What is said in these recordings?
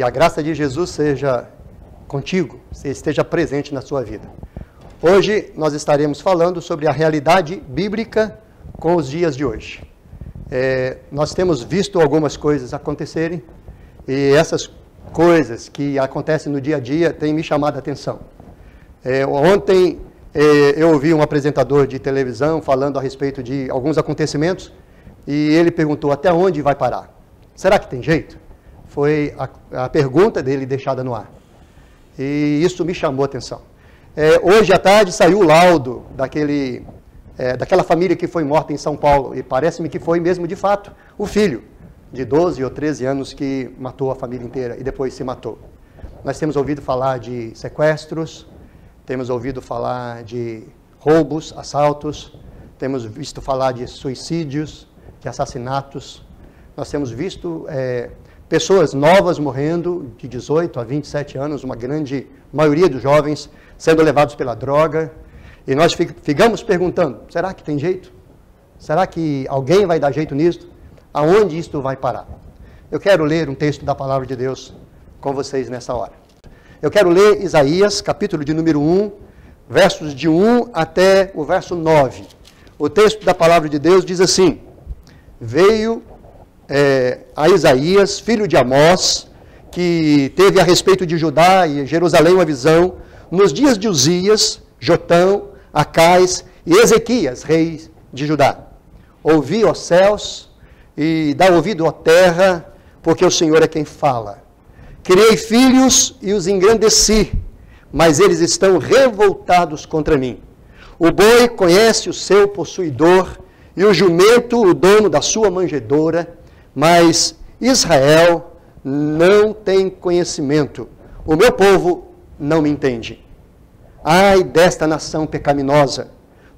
Que a graça de Jesus seja contigo, esteja presente na sua vida. Hoje nós estaremos falando sobre a realidade bíblica com os dias de hoje. Nós temos visto algumas coisas acontecerem e essas coisas que acontecem no dia a dia têm me chamado a atenção. Ontem eu ouvi um apresentador de televisão falando a respeito de alguns acontecimentos e ele perguntou até onde vai parar. Será que tem jeito? Foi a pergunta dele deixada no ar. E isso me chamou a atenção. Hoje à tarde saiu o laudo daquela família que foi morta em São Paulo. E parece-me que foi mesmo, de fato, o filho de 12 ou 13 anos que matou a família inteira e depois se matou. Nós temos ouvido falar de sequestros, temos ouvido falar de roubos, assaltos, temos visto falar de suicídios, de assassinatos. Nós temos visto pessoas novas morrendo, de 18 a 27 anos, uma grande maioria dos jovens sendo levados pela droga. E nós ficamos perguntando, será que tem jeito? Será que alguém vai dar jeito nisso? Aonde isto vai parar? Eu quero ler um texto da Palavra de Deus com vocês nessa hora. Eu quero ler Isaías, capítulo de número 1, versos de 1 até o verso 9. O texto da Palavra de Deus diz assim: veio a Isaías, filho de Amós, que teve a respeito de Judá e Jerusalém uma visão, nos dias de Uzias, Jotão, Acais e Ezequias, reis de Judá. Ouvi, ó céus, e dá ouvido, ó terra, porque o Senhor é quem fala. Criei filhos e os engrandeci, mas eles estão revoltados contra mim. O boi conhece o seu possuidor, e o jumento o dono da sua manjedoura, mas Israel não tem conhecimento. O meu povo não me entende. Ai desta nação pecaminosa,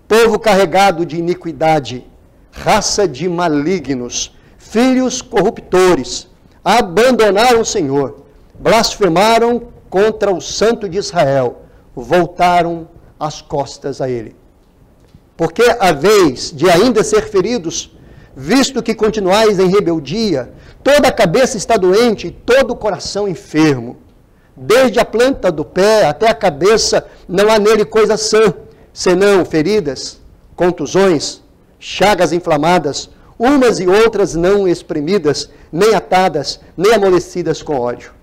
povo carregado de iniquidade, raça de malignos, filhos corruptores, abandonaram o Senhor, blasfemaram contra o Santo de Israel, voltaram as costas a ele. Porque a vez de ainda ser feridos, visto que continuais em rebeldia, toda a cabeça está doente e todo o coração enfermo. Desde a planta do pé até a cabeça não há nele coisa sã, senão feridas, contusões, chagas inflamadas, umas e outras não espremidas, nem atadas, nem amolecidas com ódio.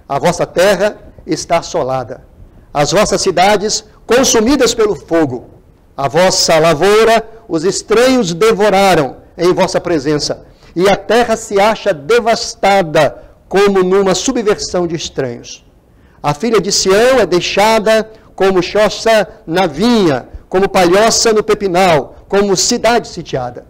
A vossa terra está assolada, as vossas cidades consumidas pelo fogo. A vossa lavoura os estranhos devoraram em vossa presença, e a terra se acha devastada como numa subversão de estranhos. A filha de Sião é deixada como choça na vinha, como palhoça no pepinal, como cidade sitiada.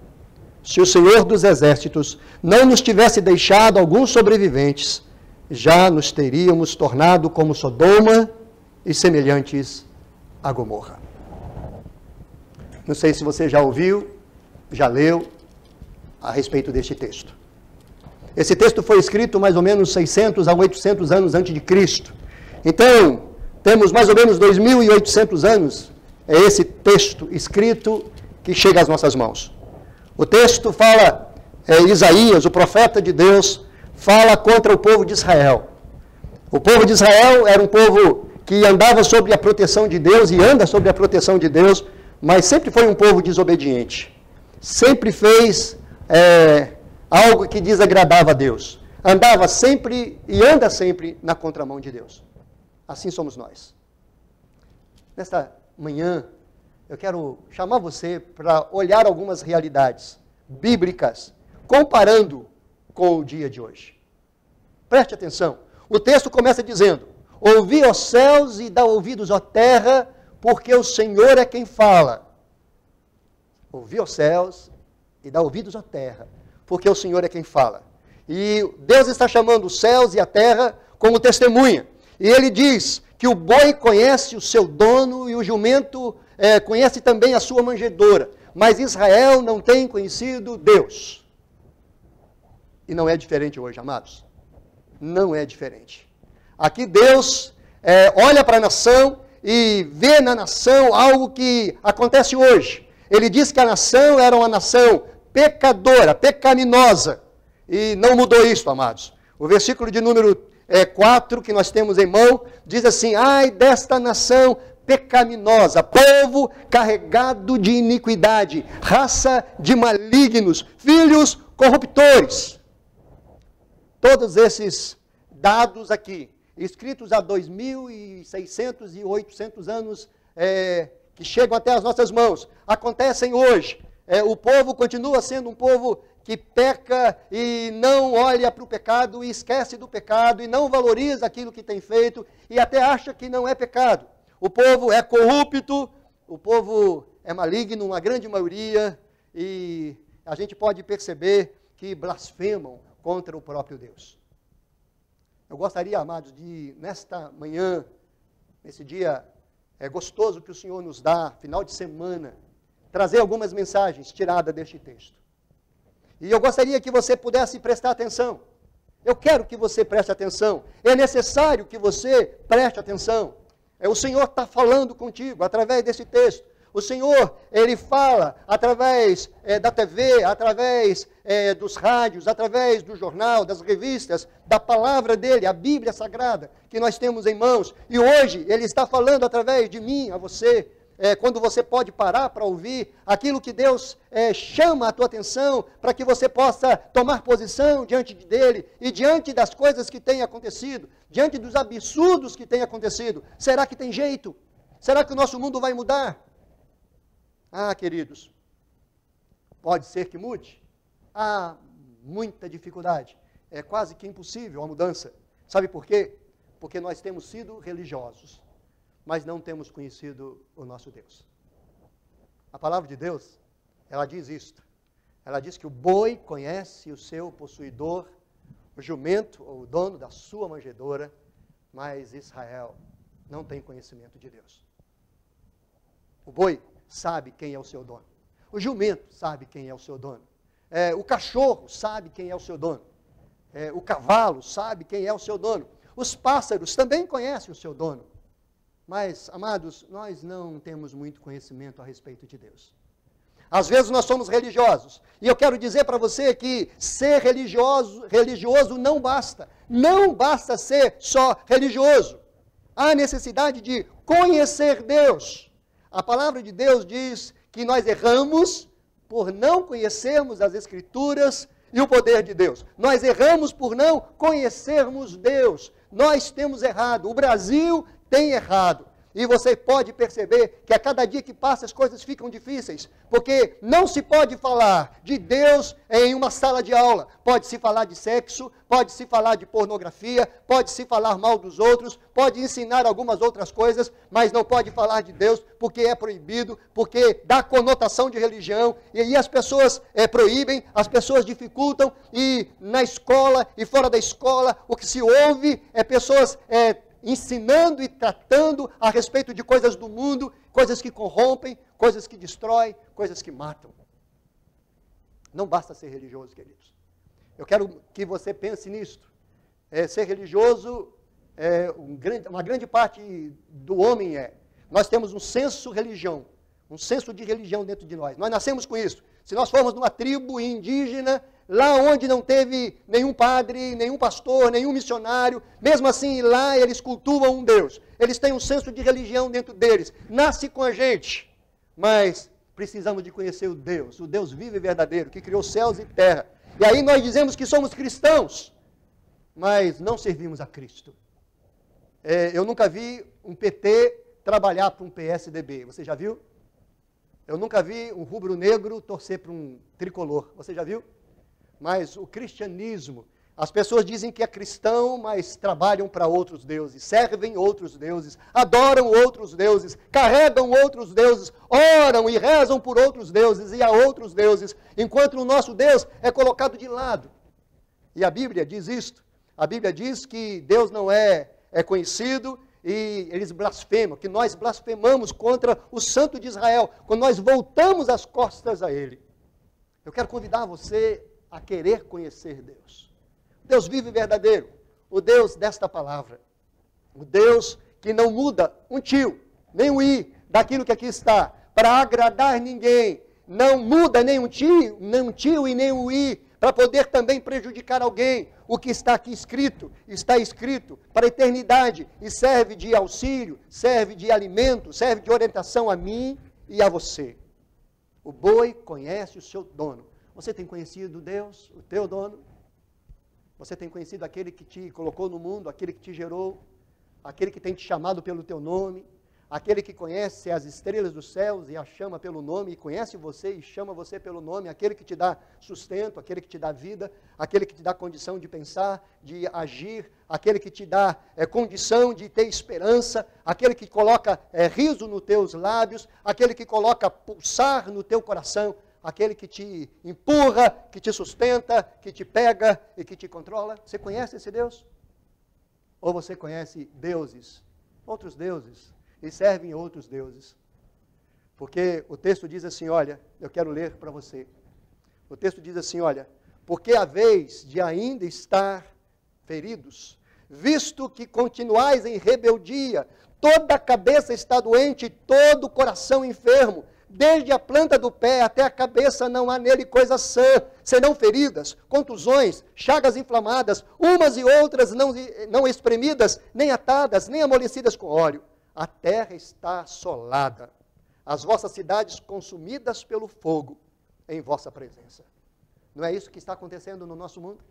Se o Senhor dos Exércitos não nos tivesse deixado alguns sobreviventes, já nos teríamos tornado como Sodoma e semelhantes a Gomorra. Não sei se você já ouviu, já leu a respeito deste texto. Esse texto foi escrito mais ou menos 600 a 800 anos antes de Cristo. Então, temos mais ou menos 2.800 anos, esse texto escrito que chega às nossas mãos. O texto fala, Isaías, o profeta de Deus, fala contra o povo de Israel. O povo de Israel era um povo que andava sob a proteção de Deus e anda sob a proteção de Deus, mas sempre foi um povo desobediente. Sempre fez algo que desagradava a Deus. Andava sempre e anda sempre na contramão de Deus. Assim somos nós. Nesta manhã, eu quero chamar você para olhar algumas realidades bíblicas, comparando com o dia de hoje. Preste atenção. O texto começa dizendo: ouvi, ó céus, e dá ouvidos, ó terra, porque o Senhor é quem fala. Ouvi, ó céus, e dá ouvidos, ó terra, porque o Senhor é quem fala. E Deus está chamando os céus e a terra como testemunha. E ele diz que o boi conhece o seu dono e o jumento conhece também a sua manjedoura. Mas Israel não tem conhecido Deus. E não é diferente hoje, amados. Não é diferente. Aqui Deus olha para a nação e vê na nação algo que acontece hoje. Ele diz que a nação era uma nação pecadora, pecaminosa. E não mudou isso, amados. O versículo de número 4 que nós temos em mão, diz assim: ai desta nação pecaminosa, povo carregado de iniquidade, raça de malignos, filhos corruptores. Todos esses dados aqui, escritos há 2.600 e 800 anos, que chegam até as nossas mãos, acontecem hoje. O povo continua sendo um povo que peca e não olha para o pecado e esquece do pecado e não valoriza aquilo que tem feito e até acha que não é pecado. O povo é corrupto, o povo é maligno, uma grande maioria, e a gente pode perceber que blasfemam contra o próprio Deus. Eu gostaria, amados, de nesta manhã, nesse dia gostoso que o Senhor nos dá, final de semana, trazer algumas mensagens tiradas deste texto. E eu gostaria que você pudesse prestar atenção. Eu quero que você preste atenção. É necessário que você preste atenção. O Senhor está falando contigo através desse texto. O Senhor, Ele fala através da TV, através dos rádios, através do jornal, das revistas, da palavra dEle, a Bíblia Sagrada, que nós temos em mãos. E hoje Ele está falando através de mim, a você, quando você pode parar para ouvir aquilo que Deus chama a tua atenção, para que você possa tomar posição diante dEle e diante das coisas que têm acontecido, diante dos absurdos que têm acontecido. Será que tem jeito? Será que o nosso mundo vai mudar? Ah, queridos, pode ser que mude. Há muita dificuldade. É quase que impossível a mudança. Sabe por quê? Porque nós temos sido religiosos, mas não temos conhecido o nosso Deus. A palavra de Deus, ela diz isto. Ela diz que o boi conhece o seu possuidor, o jumento, ou o dono da sua manjedoura, mas Israel não tem conhecimento de Deus. O boi sabe quem é o seu dono. O jumento sabe quem é o seu dono. O cachorro sabe quem é o seu dono. O cavalo sabe quem é o seu dono. Os pássaros também conhecem o seu dono. Mas, amados, nós não temos muito conhecimento a respeito de Deus. Às vezes nós somos religiosos. E eu quero dizer para você que ser religioso não basta. Não basta ser só religioso. Há necessidade de conhecer Deus. A palavra de Deus diz que nós erramos por não conhecermos as Escrituras e o poder de Deus. Nós erramos por não conhecermos Deus. Nós temos errado. O Brasil tem errado. E você pode perceber que a cada dia que passa as coisas ficam difíceis, porque não se pode falar de Deus em uma sala de aula. Pode-se falar de sexo, pode-se falar de pornografia, pode-se falar mal dos outros, pode ensinar algumas outras coisas, mas não pode falar de Deus porque é proibido, porque dá conotação de religião, e aí as pessoas proíbem, as pessoas dificultam, e na escola e fora da escola o que se ouve é pessoas ensinando e tratando a respeito de coisas do mundo, coisas que corrompem, coisas que destroem, coisas que matam. Não basta ser religioso, queridos. Eu quero que você pense nisto. Ser religioso, uma grande parte do homem Nós temos um senso de religião dentro de nós. Nós nascemos com isso. Se nós formos numa tribo indígena, lá onde não teve nenhum padre, nenhum pastor, nenhum missionário, mesmo assim lá eles cultuam um Deus. Eles têm um senso de religião dentro deles. Nasce com a gente, mas precisamos de conhecer o Deus vivo e verdadeiro, que criou céus e terra. E aí nós dizemos que somos cristãos, mas não servimos a Cristo. Eu nunca vi um PT trabalhar para um PSDB. Você já viu? Eu nunca vi um rubro-negro torcer para um tricolor. Você já viu? Mas o cristianismo, as pessoas dizem que é cristão, mas trabalham para outros deuses, servem outros deuses, adoram outros deuses, carregam outros deuses, oram e rezam por outros deuses e a outros deuses, enquanto o nosso Deus é colocado de lado. E a Bíblia diz isto. A Bíblia diz que Deus não é conhecido e eles blasfemam, que nós blasfemamos contra o Santo de Israel, quando nós voltamos as costas a Ele. Eu quero convidar você a querer conhecer Deus. Deus vivo e verdadeiro, o Deus desta palavra, o Deus que não muda um tio, nem um i daquilo que aqui está, para agradar ninguém, não muda nem um tio e nem um i, para poder também prejudicar alguém. O que está aqui escrito, está escrito para a eternidade e serve de auxílio, serve de alimento, serve de orientação a mim e a você. O boi conhece o seu dono. Você tem conhecido Deus, o teu dono? Você tem conhecido aquele que te colocou no mundo, aquele que te gerou, aquele que tem te chamado pelo teu nome, aquele que conhece as estrelas dos céus e a chama pelo nome, e conhece você e chama você pelo nome, aquele que te dá sustento, aquele que te dá vida, aquele que te dá condição de pensar, de agir, aquele que te dá condição de ter esperança, aquele que coloca riso nos teus lábios, aquele que coloca pulsar no teu coração, aquele que te empurra, que te sustenta, que te pega e que te controla. Você conhece esse Deus? Ou você conhece deuses, outros deuses, e servem outros deuses? Porque o texto diz assim, olha, eu quero ler para você. O texto diz assim, olha, porque a vez de ainda estar feridos, visto que continuais em rebeldia, toda a cabeça está doente, todo o coração enfermo, desde a planta do pé até a cabeça não há nele coisa sã, senão feridas, contusões, chagas inflamadas, umas e outras não espremidas, nem atadas, nem amolecidas com óleo. A terra está assolada, as vossas cidades consumidas pelo fogo em vossa presença. Não é isso que está acontecendo no nosso mundo?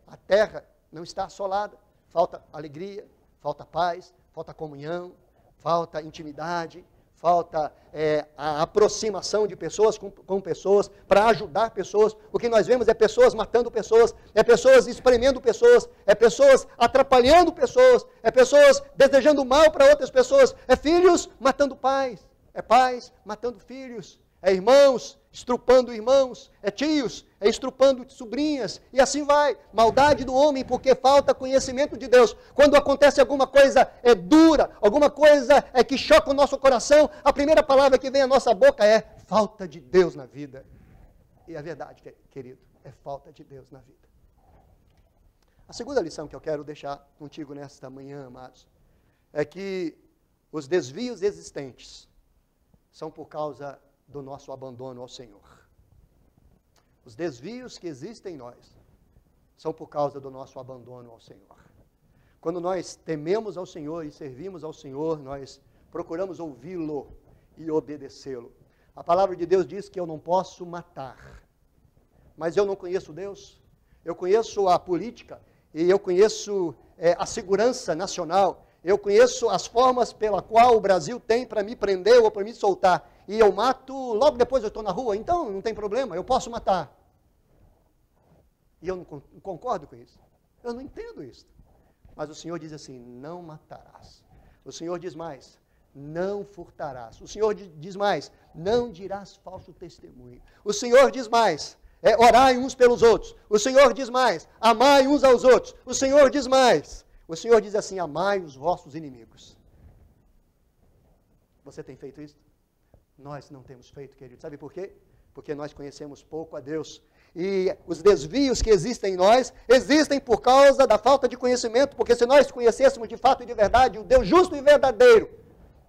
A terra não está assolada, falta alegria, falta paz, falta comunhão, falta intimidade, falta a aproximação de pessoas com pessoas, para ajudar pessoas. O que nós vemos é pessoas matando pessoas, é pessoas espremendo pessoas, é pessoas atrapalhando pessoas, é pessoas desejando mal para outras pessoas, é filhos matando pais, é pais matando filhos, é irmãos estrupando irmãos, é tios estrupando sobrinhas, e assim vai. Maldade do homem, porque falta conhecimento de Deus. Quando acontece alguma coisa dura, alguma coisa que choca o nosso coração, a primeira palavra que vem à nossa boca é falta de Deus na vida. E a verdade, querido, é falta de Deus na vida. A segunda lição que eu quero deixar contigo nesta manhã, amados, é que os desvios existentes são por causa do nosso abandono ao Senhor. Os desvios que existem em nós são por causa do nosso abandono ao Senhor. Quando nós tememos ao Senhor e servimos ao Senhor, nós procuramos ouvi-lo e obedecê-lo. A palavra de Deus diz que eu não posso matar, mas eu não conheço Deus. Eu conheço a política e eu conheço a segurança nacional. Eu conheço as formas pela qual o Brasil tem para me prender ou para me soltar. E eu mato, logo depois eu estou na rua, então não tem problema, eu posso matar. E eu não concordo com isso. Eu não entendo isso. Mas o Senhor diz assim, não matarás. O Senhor diz mais, não furtarás. O Senhor diz mais, não dirás falso testemunho. O Senhor diz mais, orai uns pelos outros. O Senhor diz mais, amai uns aos outros. O Senhor diz mais. O Senhor diz assim, amai os vossos inimigos. Você tem feito isso? Nós não temos feito, querido. Sabe por quê? Porque nós conhecemos pouco a Deus. E os desvios que existem em nós, existem por causa da falta de conhecimento, porque se nós conhecêssemos de fato e de verdade o Deus justo e verdadeiro,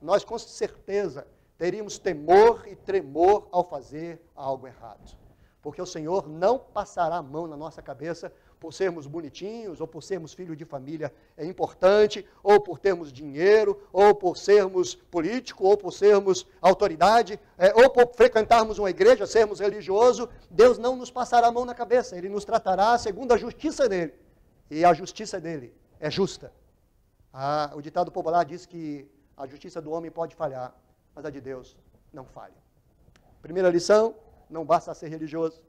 nós com certeza teríamos temor e tremor ao fazer algo errado. Porque o Senhor não passará a mão na nossa cabeça por sermos bonitinhos, ou por sermos filhos de família importante, ou por termos dinheiro, ou por sermos político, ou por sermos autoridade, ou por frequentarmos uma igreja, sermos religiosos. Deus não nos passará a mão na cabeça, Ele nos tratará segundo a justiça dEle. E a justiça dEle é justa. O ditado popular diz que a justiça do homem pode falhar, mas a de Deus não falha. Primeira lição, não basta ser religioso.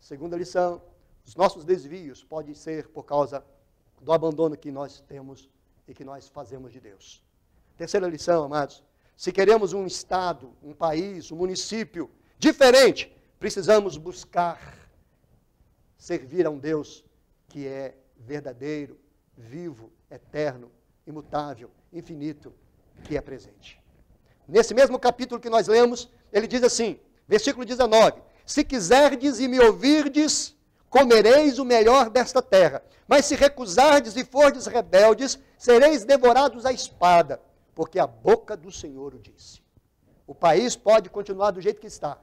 Segunda lição, os nossos desvios podem ser por causa do abandono que nós temos e que nós fazemos de Deus. Terceira lição, amados, se queremos um estado, um país, um município diferente, precisamos buscar servir a um Deus que é verdadeiro, vivo, eterno, imutável, infinito, que é presente. Nesse mesmo capítulo que nós lemos, ele diz assim, versículo 19, se quiserdes e me ouvirdes, comereis o melhor desta terra. Mas se recusardes e fordes rebeldes, sereis devorados à espada, porque a boca do Senhor o disse. O país pode continuar do jeito que está,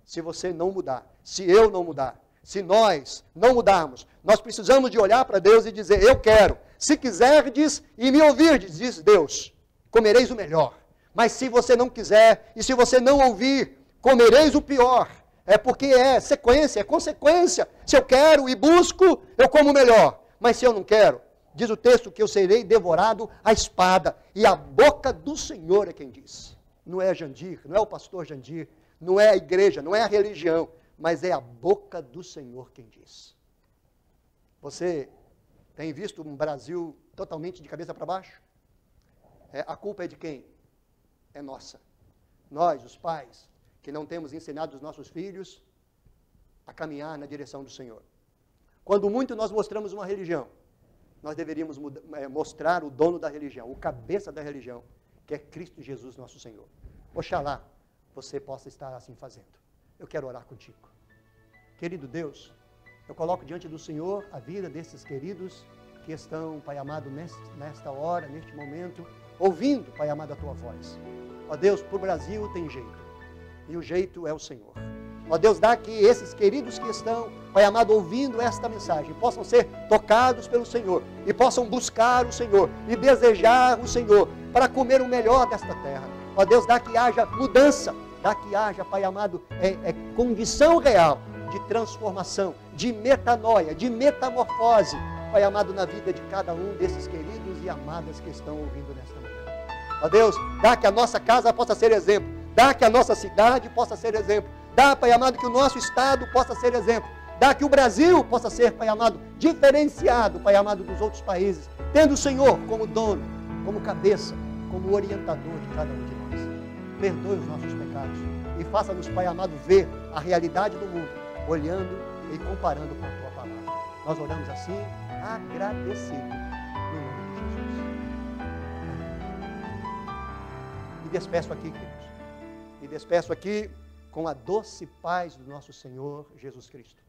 se você não mudar, se eu não mudar, Se nós não mudarmos, nós precisamos de olhar para Deus e dizer, eu quero. Se quiserdes e me ouvirdes, diz Deus, comereis o melhor. Mas se você não quiser e se você não ouvir, comereis o pior. É porque é sequência, é consequência. Se eu quero e busco, eu como o melhor. Mas se eu não quero, diz o texto que eu serei devorado à espada. E a boca do Senhor é quem diz. Não é Jandir, não é o pastor Jandir, não é a igreja, não é a religião, mas é a boca do Senhor quem diz. Você tem visto um Brasil totalmente de cabeça para baixo? A culpa é de quem? É nossa. Nós, os pais, que não temos ensinado os nossos filhos a caminhar na direção do Senhor. Quando muito nós mostramos uma religião, nós deveríamos mostrar o dono da religião, o cabeça da religião, que é Cristo Jesus, nosso Senhor. Oxalá você possa estar assim fazendo. Eu quero orar contigo. Querido Deus, eu coloco diante do Senhor a vida desses queridos que estão, Pai amado, nesta hora, neste momento, ouvindo, Pai amado, a Tua voz. Ó Deus, para o Brasil tem jeito, e o jeito é o Senhor. Ó Deus, dá que esses queridos que estão, Pai amado, ouvindo esta mensagem, possam ser tocados pelo Senhor, e possam buscar o Senhor, e desejar o Senhor, para comer o melhor desta terra. Ó Deus, dá que haja mudança, dá que haja, Pai amado, condição real de transformação, de metanoia, de metamorfose, Pai amado, na vida de cada um desses queridos e amadas que estão ouvindo nesta manhã. Ó Deus, dá que a nossa casa possa ser exemplo, dá que a nossa cidade possa ser exemplo, dá, Pai amado, que o nosso estado possa ser exemplo, dá que o Brasil possa ser, Pai amado, diferenciado, Pai amado, dos outros países, tendo o Senhor como dono, como cabeça, como orientador de cada um de nós. Perdoe os nossos pecados e faça-nos, Pai amado, ver a realidade do mundo, olhando e comparando com a Tua palavra. Nós oramos assim, agradecido, no nome de Jesus. Me despeço aqui, queridos. Me despeço aqui com a doce paz do nosso Senhor Jesus Cristo.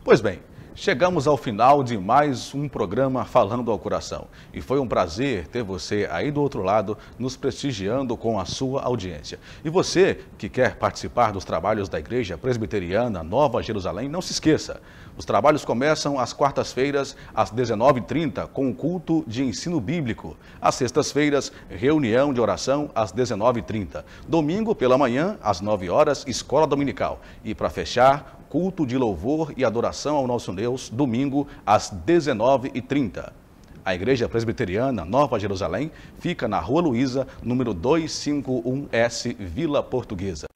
Pois bem, chegamos ao final de mais um programa Falando ao Coração. E foi um prazer ter você aí do outro lado, nos prestigiando com a sua audiência. E você que quer participar dos trabalhos da Igreja Presbiteriana Nova Jerusalém, não se esqueça. Os trabalhos começam às quartas-feiras, às 19h30, com o culto de ensino bíblico. Às sextas-feiras, reunião de oração, às 19h30. Domingo, pela manhã, às 9 horas, escola dominical. E para fechar, culto de louvor e adoração ao nosso Deus, domingo, às 19h30. A Igreja Presbiteriana Nova Jerusalém fica na Rua Luísa, número 251S, Vila Portuguesa.